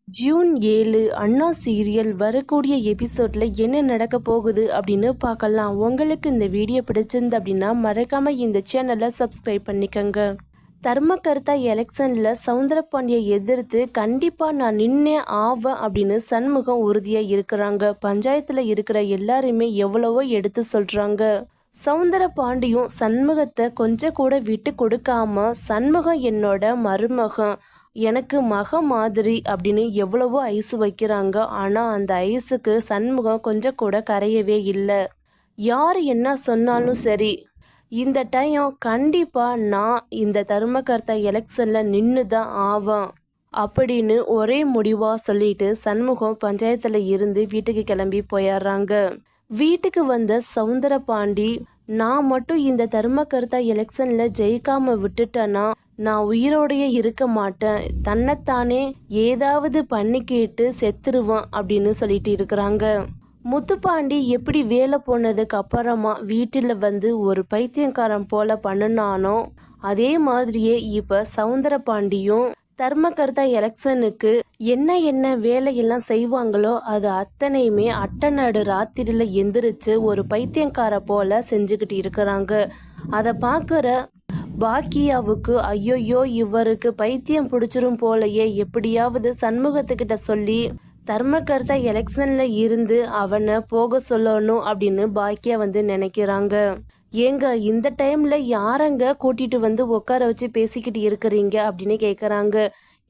June 7 அண்ணா serial வரக்கூடிய எபிசோட்ல என்ன நடக்க போகுது அப்படின்னு பார்க்கலாம். உங்களுக்கு இந்த வீடியோ பிடிச்சிருந்து அப்படின்னா மறக்காம இந்த சேனலை சப்ஸ்கிரைப் பண்ணிக்கோங்க. தர்மகர்த்தா எலெக்ஷன்ல சவுந்தரபாண்டியை எதிர்த்து கண்டிப்பா நான் நின்னே ஆவேன் அப்படின்னு சண்முகம் உறுதியா இருக்கிறாங்க. பஞ்சாயத்துல இருக்கிற எல்லாருமே எவ்வளவோ எடுத்து சொல்றாங்க. சவுந்தரபாண்டியும் சண்முகத்தை கொஞ்சம் கூட விட்டு கொடுக்காம, சண்முகம் என்னோட மருமகன், எனக்கு மாதிரி அப்படின்னு எவ்வளவோ ஐஸ் வைக்கிறாங்க. ஆனால் அந்த ஐஸுக்கு சண்முகம் கொஞ்சம் கூட கரையவே இல்லை. யார் என்ன சொன்னாலும் சரி, இந்த டைம் கண்டிப்பாக நான் இந்த தர்மகர்த்தா எலெக்ஷனில் நின்று தான் ஆவேன் அப்படின்னு ஒரே முடிவாக சொல்லிட்டு சண்முகம் பஞ்சாயத்தில் இருந்து வீட்டுக்கு கிளம்பி போயிடுறாங்க. வீட்டுக்கு வந்த சவுந்தரபாண்டி, நான் மட்டும் இந்த தர்மகர்த்தா எலெக்ஷனில் ஜெயிக்காமல் விட்டுட்டேன்னா நான் உயிரோடையே இருக்க மாட்டேன், தன்னைத்தானே ஏதாவது பண்ணிக்கிட்டு செத்துருவான் அப்படின்னு சொல்லிட்டு இருக்கிறாங்க. முத்துப்பாண்டி எப்படி வேலை போனதுக்கு அப்புறமா வீட்டில் வந்து ஒரு பைத்தியக்காரன் போல பண்ணினானோ அதே மாதிரியே இப்போ சவுந்தரபாண்டியும் தர்மகர்த்தா எலெக்ஷனுக்கு என்ன வேலையெல்லாம் செய்வாங்களோ அது அத்தனையுமே அட்டநாடு ராத்திரியில் எந்திரிச்சு ஒரு பைத்தியக்கார போல செஞ்சுக்கிட்டு இருக்கிறாங்க. அதை பார்க்குற பாக்கியாவுக்கு ஐயோயோ இவருக்கு பைத்தியம் பிடிச்சிரும் போலையே, எப்படியாவது சண்முகத்துக்கிட்ட சொல்லி தர்மகர்த்தா எலெக்ஷன்ல இருந்து அவனை போக சொல்லணும் அப்படின்னு பாக்கியா வந்து நினைக்கிறாங்க. ஏங்க இந்த டைம்ல யாரங்க கூட்டிட்டு வந்து உட்கார வச்சு பேசிக்கிட்டு இருக்கிறீங்க அப்படின்னு கேட்குறாங்க.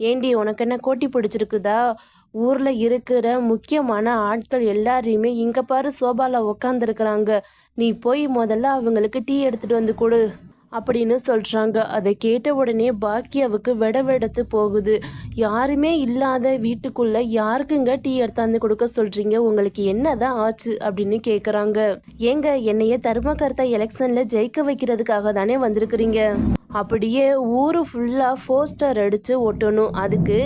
ஏண்டி உனக்கு என்ன கோட்டி பிடிச்சிருக்குதா? ஊர்ல இருக்கிற முக்கியமான ஆட்கள் எல்லாரையுமே இங்க பாரு சோபால உக்காந்துருக்குறாங்க, நீ போய் முதல்ல அவங்களுக்கு டீ எடுத்துட்டு வந்து கொடு அப்படின்னு சொல்கிறாங்க. அதை கேட்ட உடனே பாக்கியாவுக்கு வெடவெடத்து போகுது. யாருமே இல்லாத வீட்டுக்குள்ளே யாருக்குங்க டீ எடுத்தாந்து கொடுக்க சொல்கிறீங்க, உங்களுக்கு என்னதான் ஆச்சு அப்படின்னு கேட்குறாங்க. ஏங்க என்னைய தர்மகர்த்தா எலெக்ஷனில் ஜெயிக்க வைக்கிறதுக்காக தானே வந்திருக்கிறீங்க, அப்படியே ஊரு ஃபுல்லாக போஸ்டர் அடித்து ஒட்டணும், அதுக்கு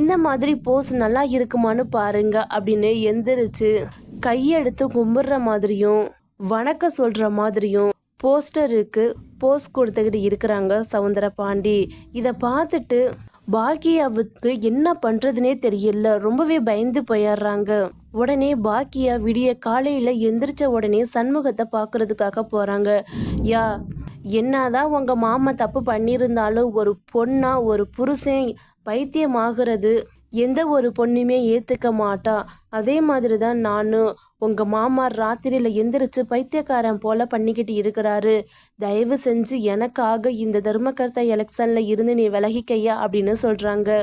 இந்த மாதிரி போஸ்ட் நல்லா இருக்குமான்னு பாருங்க அப்படின்னு எந்திரிச்சு கையெடுத்து கும்பிட்ற மாதிரியும் வணக்கம் சொல்கிற மாதிரியும் போஸ்டருக்கு போஸ்ட் கொடுத்துக்கிட்டு இருக்கிறாங்க சவுந்தரபாண்டி. இதை பார்த்துட்டு பாக்கியாவுக்கு என்ன பண்ணுறதுனே தெரியல, ரொம்பவே பயந்து போயிடுறாங்க. உடனே பாக்கியா விடிய காலையில் எந்திரிச்ச உடனே சண்முகத்தை பார்க்கறதுக்காக போகிறாங்க. யா, என்னதான் உங்கள் மாமா தப்பு பண்ணியிருந்தாலும் ஒரு பொண்ணா ஒரு புருஷன் பைத்தியமாகிறது எந்த ஒரு பொண்ணுமே ஏற்றுக்க மாட்டா. அதே மாதிரி தான் நானும், உங்கள் மாமா ராத்திரியில் எந்திரிச்சு பைத்தியக்காரன் போல் பண்ணிக்கிட்டு இருக்கிறாரு, தயவு செஞ்சு எனக்காக இந்த தர்மகர்த்தா எலெக்ஷனில் இருந்து நீ விலகிக்கையா அப்படின்னு சொல்கிறாங்க.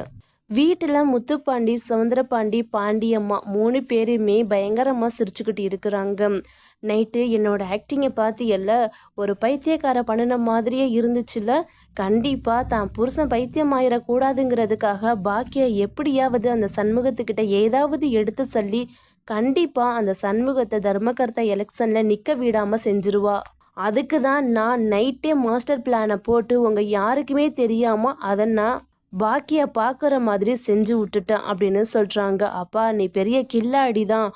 வீட்டில் முத்துப்பாண்டி, சவுந்தரபாண்டி, பாண்டியம்மா 3 பேருமே பயங்கரமாக சிரிச்சுக்கிட்டு இருக்கிறாங்க. நைட்டு என்னோட ஆக்டிங்கை பார்த்தியல்ல, ஒரு பைத்தியக்கார பண்ணின மாதிரியே இருந்துச்சுல்ல, கண்டிப்பாக தான் புருஷன் பைத்தியம் ஆயிடக்கூடாதுங்கிறதுக்காக பாக்கியா எப்படியாவது அந்த சண்முகத்துக்கிட்ட ஏதாவது எடுத்து சொல்லி கண்டிப்பாக அந்த சண்முகத்தை தர்மகர்த்தா எலெக்ஷனில் நிற்க விடாமல் செஞ்சிருவா. அதுக்கு தான் நான் நைட்டே மாஸ்டர் பிளானை போட்டு உங்கள் யாருக்குமே தெரியாமல் அதை நான் பாக்கியா பார்க்குற மாதிரி செஞ்சு விட்டுட்டேன் அப்படின்னு சொல்கிறாங்க. அப்பா நீ பெரிய கில்லாடி தான்,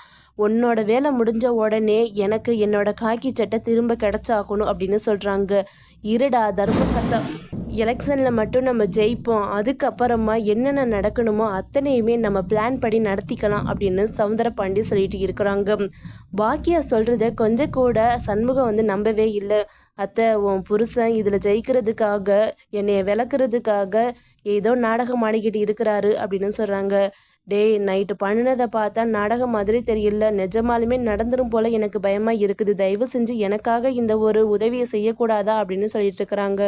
உன்னோட வேலை முடிஞ்ச உடனே எனக்கு என்னோட காக்கி சட்டை திரும்ப கிடைச்சாகணும் அப்படின்னு சொல்கிறாங்க. இருடா, தர்மகர்த்தா எலெக்ஷனில் மட்டும் நம்ம ஜெயிப்போம், அதுக்கப்புறமா என்னென்ன நடக்கணுமோ அத்தனையுமே நம்ம பிளான் படி நடத்திக்கலாம் அப்படின்னு சவுந்தரபாண்டி சொல்லிட்டு இருக்கிறாங்க. பாக்கியா சொல்கிறத கொஞ்சம் கூட சண்முகம் வந்து நம்பவே இல்லை. அத்தை, உன் புருஷன் இதில் ஜெயிக்கிறதுக்காக என்னைய விளக்குறதுக்காக ஏதோ நாடகம் ஆடிக்கிட்டு இருக்கிறாரு அப்படின்னு சொல்கிறாங்க. டேய், நைட்டு பண்ணினதை பார்த்தா நாடகம் மாதிரி தெரியல, நிஜமாலுமே நடந்துடும் போல எனக்கு பயமாக இருக்குது, தயவு செஞ்சு எனக்காக இந்த ஒரு உதவியை செய்யக்கூடாதா அப்படின்னு சொல்லிட்டு இருக்கிறாங்க.